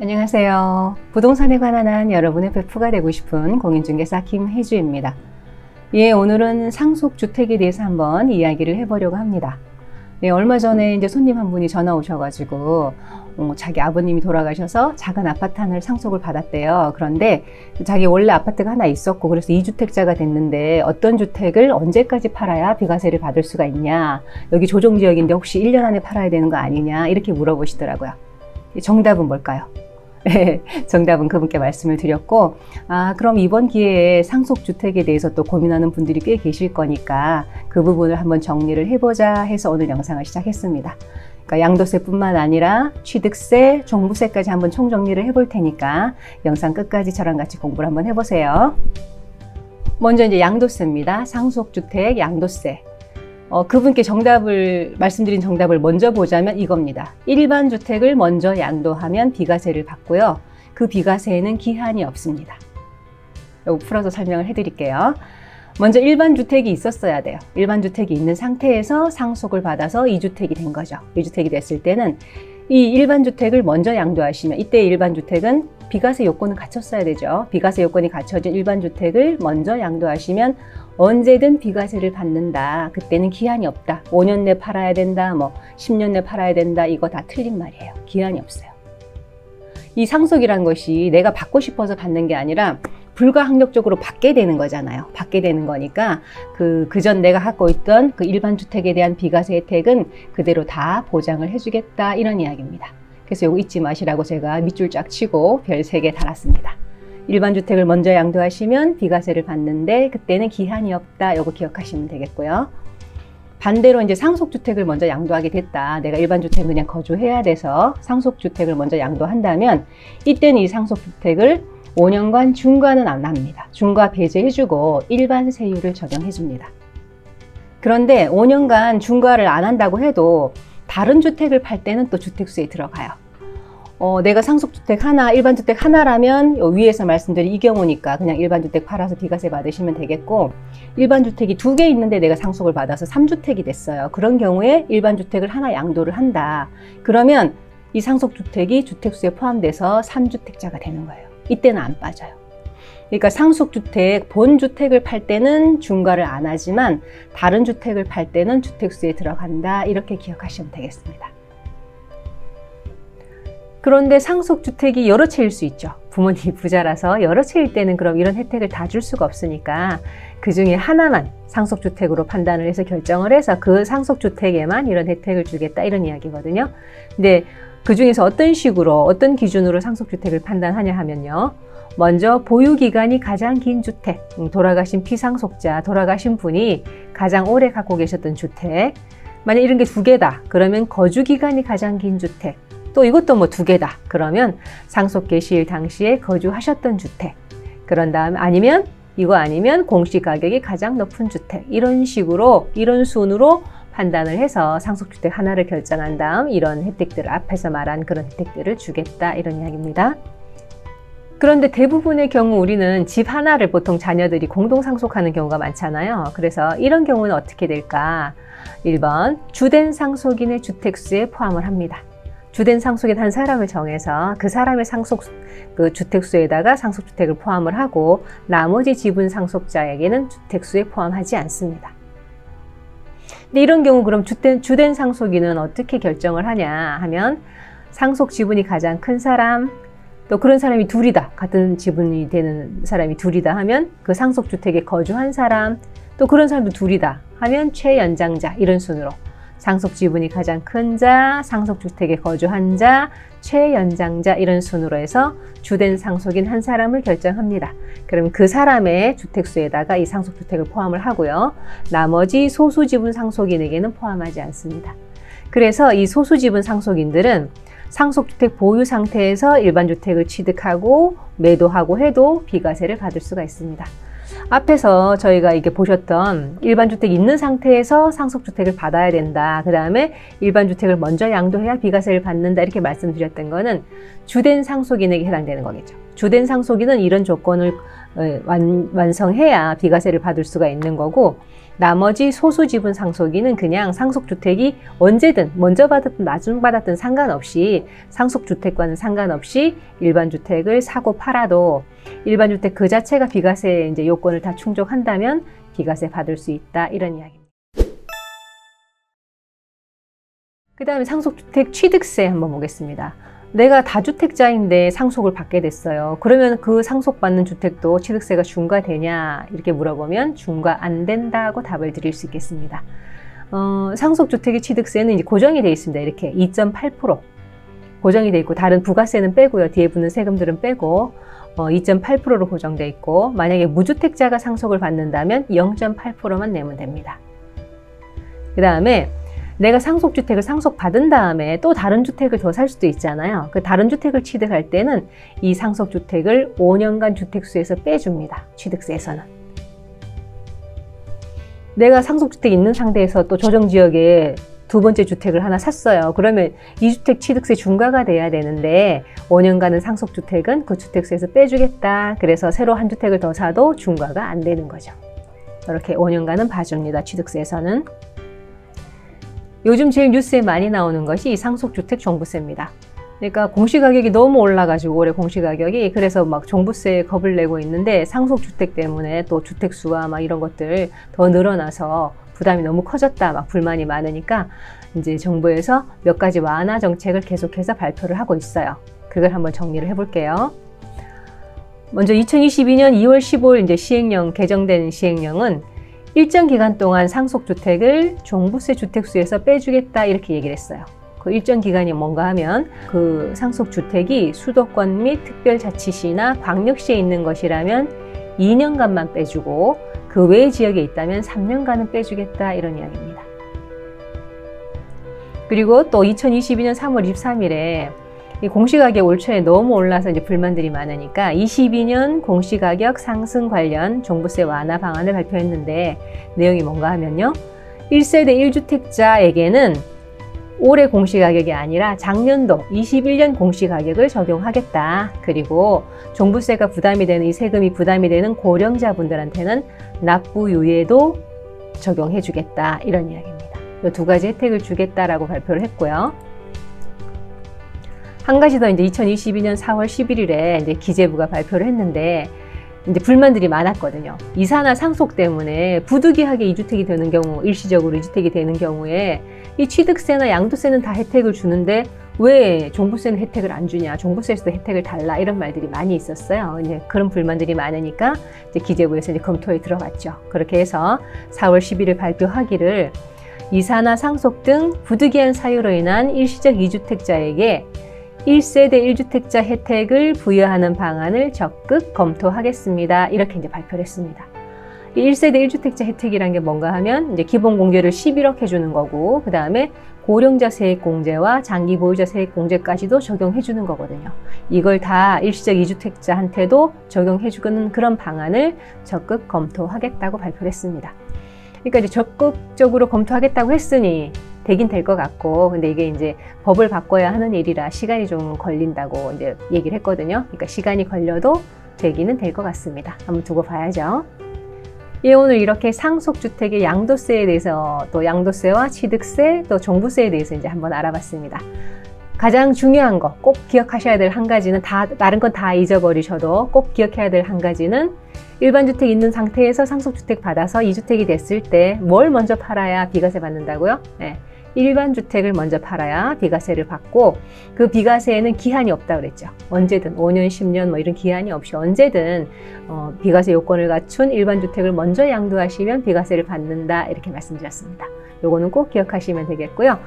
안녕하세요. 부동산에 관한 한 여러분의 베프가 되고 싶은 공인중개사 김혜주입니다. 오늘은 상속주택에 대해서 한번 이야기를 해보려고 합니다. 얼마 전에 이제 손님 한 분이 전화 오셔가지고 자기 아버님이 돌아가셔서 작은 아파트 하나를 상속을 받았대요. 그런데 자기 원래 아파트가 하나 있었고 그래서 2주택자가 됐는데 어떤 주택을 언제까지 팔아야 비과세를 받을 수가 있냐, 여기 조정지역인데 혹시 1년 안에 팔아야 되는 거 아니냐, 이렇게 물어보시더라고요. 정답은 뭘까요? 정답은 그분께 말씀을 드렸고, 그럼 이번 기회에 상속주택에 대해서 또 고민하는 분들이 꽤 계실 거니까 그 부분을 한번 정리를 해보자 해서 오늘 영상을 시작했습니다. 그러니까 양도세뿐만 아니라 취득세, 종부세까지 한번 총정리를 해볼 테니까 영상 끝까지 저랑 같이 공부를 한번 해보세요. 먼저 이제 양도세입니다. 상속주택 양도세. 그분께 말씀드린 정답을 먼저 보자면 이겁니다. 일반 주택을 먼저 양도하면 비과세를 받고요. 그 비과세에는 기한이 없습니다. 이거 풀어서 설명을 해드릴게요. 먼저 일반 주택이 있었어야 돼요. 일반 주택이 있는 상태에서 상속을 받아서 2주택이 된 거죠. 2주택이 됐을 때는 이 일반 주택을 먼저 양도하시면, 이때 일반 주택은 비과세 요건을 갖췄어야 되죠. 비과세 요건이 갖춰진 일반 주택을 먼저 양도하시면 언제든 비과세를 받는다. 그때는 기한이 없다. 5년 내 팔아야 된다, 10년 내 팔아야 된다, 이거 다 틀린 말이에요. 기한이 없어요. 이 상속이란 것이 내가 받고 싶어서 받는 게 아니라 불가항력적으로 받게 되는 거잖아요. 받게 되는 거니까 그전 내가 갖고 있던 그 일반 주택에 대한 비과세 혜택은 그대로 다 보장을 해주겠다, 이런 이야기입니다. 그래서 이거 잊지 마시라고 제가 밑줄 쫙 치고 별 3개 달았습니다. 일반 주택을 먼저 양도하시면 비과세를 받는데 그때는 기한이 없다. 이거 기억하시면 되겠고요. 반대로 이제 상속주택을 먼저 양도하게 됐다. 내가 일반 주택 그냥 거주해야 돼서 상속주택을 먼저 양도한다면 이때는 이 상속주택을 5년간 중과는 안 합니다. 중과 배제해주고 일반 세율을 적용해줍니다. 그런데 5년간 중과를 안 한다고 해도 다른 주택을 팔 때는 또 주택수에 들어가요. 내가 상속주택 하나, 일반 주택 하나라면 위에서 말씀드린 이 경우니까 그냥 일반 주택 팔아서 비과세 받으시면 되겠고, 일반 주택이 2개 있는데 내가 상속을 받아서 3주택이 됐어요. 그런 경우에 일반 주택을 하나 양도를 한다. 그러면 이 상속주택이 주택수에 포함돼서 3주택자가 되는 거예요. 이때는 안 빠져요. 그러니까 상속주택, 본주택을 팔 때는 중과를 안 하지만 다른 주택을 팔 때는 주택수에 들어간다. 이렇게 기억하시면 되겠습니다. 그런데 상속주택이 여러 채일 수 있죠. 부모님이 부자라서 여러 채일 때는 그럼 이런 혜택을 다 줄 수가 없으니까 그 중에 하나만 상속주택으로 판단을 해서 결정을 해서 그 상속주택에만 이런 혜택을 주겠다, 이런 이야기거든요. 근데 그 중에서 어떤 식으로, 어떤 기준으로 상속주택을 판단하냐 하면요. 먼저 보유기간이 가장 긴 주택, 돌아가신 피상속자, 돌아가신 분이 가장 오래 갖고 계셨던 주택, 만약 이런 게 2개다 그러면 거주기간이 가장 긴 주택, 또 이것도 2개다 그러면 상속 개시일 당시에 거주하셨던 주택, 그런 다음에 아니면 공시가격이 가장 높은 주택, 이런 식으로, 이런 순으로 판단을 해서 상속주택 하나를 결정한 다음 이런 혜택들을, 앞에서 말한 그런 혜택들을 주겠다, 이런 이야기입니다. 그런데 대부분의 경우 우리는 집 하나를 보통 자녀들이 공동상속하는 경우가 많잖아요. 그래서 이런 경우는 어떻게 될까? 1번, 주된 상속인의 주택수에 포함을 합니다. 주된 상속인 한 사람을 정해서 그 사람의 주택수에다가 상속주택을 포함을 하고 나머지 지분 상속자에게는 주택수에 포함하지 않습니다. 근데 이런 경우 그럼 주된 상속인은 어떻게 결정을 하냐 하면, 상속 지분이 가장 큰 사람, 또 그런 사람이 둘이다, 같은 지분이 되는 사람이 둘이다 하면 그 상속주택에 거주한 사람, 또 그런 사람도 둘이다 하면 최연장자, 이런 순으로 상속 지분이 가장 큰 자, 상속주택에 거주한 자, 최연장자, 이런 순으로 해서 주된 상속인 한 사람을 결정합니다. 그럼 그 사람의 주택수에다가 이 상속주택을 포함을 하고요. 나머지 소수지분 상속인에게는 포함하지 않습니다. 그래서 이 소수지분 상속인들은 상속주택 보유 상태에서 일반 주택을 취득하고 매도하고 해도 비과세를 받을 수가 있습니다. 앞에서 저희가 이게 보셨던 일반주택 있는 상태에서 상속주택을 받아야 된다. 그 다음에 일반주택을 먼저 양도해야 비과세를 받는다. 이렇게 말씀드렸던 거는 주된 상속인에게 해당되는 거겠죠. 주된 상속인은 이런 조건을 완성해야 비과세를 받을 수가 있는 거고, 나머지 소수지분 상속인은 그냥 상속주택이 언제든 먼저 받았든 나중 받았든 상관없이, 상속주택과는 상관없이 일반주택을 사고 팔아도 일반주택 그 자체가 비과세 이제 요건을 다 충족한다면 비과세 받을 수 있다, 이런 이야기입니다. 그 다음에 상속주택 취득세 한번 보겠습니다. 내가 다주택자인데 상속을 받게 됐어요. 그러면 그 상속받는 주택도 취득세가 중과되냐 이렇게 물어보면 중과 안 된다고 답을 드릴 수 있겠습니다. 상속주택의 취득세는 이제 고정이 되어 있습니다. 이렇게 2.8% 고정이 되어 있고, 다른 부가세는 빼고요. 뒤에 붙는 세금들은 빼고 2.8%로 고정되어 있고, 만약에 무주택자가 상속을 받는다면 0.8%만 내면 됩니다. 그 다음에 내가 상속주택을 상속받은 다음에 또 다른 주택을 더 살 수도 있잖아요. 그 다른 주택을 취득할 때는 이 상속주택을 5년간 주택수에서 빼줍니다. 취득세에서는. 내가 상속주택이 있는 상태에서 또 조정지역에 두 번째 주택을 하나 샀어요. 그러면 이 주택 취득세 중과가 돼야 되는데 5년간은 상속주택은 그 주택수에서 빼주겠다. 그래서 새로 한 주택을 더 사도 중과가 안 되는 거죠. 이렇게 5년간은 봐줍니다. 취득세에서는. 요즘 제일 뉴스에 많이 나오는 것이 상속주택 종부세입니다. 그러니까 공시가격이 너무 올라가지고 올해 공시가격이, 그래서 막 종부세에 겁을 내고 있는데 상속주택 때문에 또 주택수와 막 이런 것들 더 늘어나서 부담이 너무 커졌다, 막 불만이 많으니까 이제 정부에서 몇 가지 완화 정책을 계속해서 발표를 하고 있어요. 그걸 한번 정리를 해볼게요. 먼저 2022년 2월 15일 이제 시행령, 개정된 시행령은 일정 기간 동안 상속주택을 종부세 주택수에서 빼주겠다, 이렇게 얘기를 했어요. 그 일정 기간이 뭔가 하면 그 상속주택이 수도권 및 특별자치시나 광역시에 있는 것이라면 2년간만 빼주고, 그 외 지역에 있다면 3년간은 빼주겠다, 이런 이야기입니다. 그리고 또 2022년 3월 23일에 이 공시가격 올 초에 너무 올라서 이제 불만들이 많으니까 22년 공시가격 상승 관련 종부세 완화 방안을 발표했는데, 내용이 뭔가 하면요, 1세대 1주택자에게는 올해 공시가격이 아니라 작년도 21년 공시가격을 적용하겠다. 그리고 종부세가 부담이 되는, 이 세금이 부담이 되는 고령자분들한테는 납부유예도 적용해 주겠다, 이런 이야기입니다. 이 두 가지 혜택을 주겠다라고 발표를 했고요. 한 가지 더, 이제 2022년 4월 11일에 이제 기재부가 발표를 했는데, 이제 불만들이 많았거든요. 이사나 상속 때문에 부득이하게 2주택이 되는 경우, 일시적으로 2주택이 되는 경우에 이 취득세나 양도세는 다 혜택을 주는데 왜 종부세는 혜택을 안 주냐, 종부세에서도 혜택을 달라, 이런 말들이 많이 있었어요. 이제 그런 불만들이 많으니까 이제 기재부에서 이제 검토에 들어갔죠. 그렇게 해서 4월 11일 발표하기를, 이사나 상속 등 부득이한 사유로 인한 일시적 2주택자에게 1세대 1주택자 혜택을 부여하는 방안을 적극 검토하겠습니다, 이렇게 이제 발표를 했습니다. 1세대 1주택자 혜택이란 게 뭔가 하면 이제 기본 공제를 11억 해주는 거고, 그 다음에 고령자 세액 공제와 장기 보유자 세액 공제까지도 적용해 주는 거거든요. 이걸 다 일시적 2주택자한테도 적용해 주는 그런 방안을 적극 검토하겠다고 발표를 했습니다. 그러니까 이제 적극적으로 검토하겠다고 했으니 되긴 될 것 같고, 근데 이게 이제 법을 바꿔야 하는 일이라 시간이 좀 걸린다고 이제 얘기를 했거든요. 그러니까 시간이 걸려도 되기는 될 것 같습니다. 한번 두고 봐야죠. 예, 오늘 이렇게 상속주택의 양도세에 대해서, 또 양도세와 취득세, 또 종부세에 대해서 이제 한번 알아봤습니다. 가장 중요한 거, 꼭 기억하셔야 될 한 가지는, 다른 건 다 잊어버리셔도 꼭 기억해야 될 한 가지는, 일반주택 있는 상태에서 상속주택 받아서 2주택이 됐을 때 뭘 먼저 팔아야 비과세 받는다고요? 네. 일반주택을 먼저 팔아야 비과세를 받고, 그 비과세에는 기한이 없다고 그랬죠. 언제든 5년, 10년 뭐 이런 기한이 없이 언제든 비과세 요건을 갖춘 일반주택을 먼저 양도하시면 비과세를 받는다, 이렇게 말씀드렸습니다. 요거는 꼭 기억하시면 되겠고요.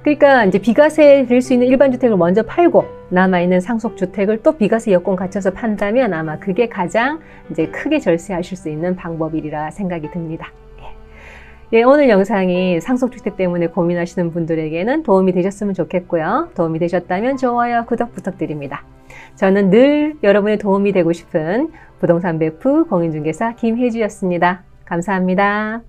그러니까 이제 비과세 될 수 있는 일반주택을 먼저 팔고 남아있는 상속주택을 또 비과세 여건 갖춰서 판다면 아마 그게 가장 이제 크게 절세하실 수 있는 방법이라 생각이 듭니다. 예, 오늘 영상이 상속주택 때문에 고민하시는 분들에게는 도움이 되셨으면 좋겠고요. 도움이 되셨다면 좋아요, 구독 부탁드립니다. 저는 늘 여러분의 도움이 되고 싶은 부동산 베프 공인중개사 김혜주였습니다. 감사합니다.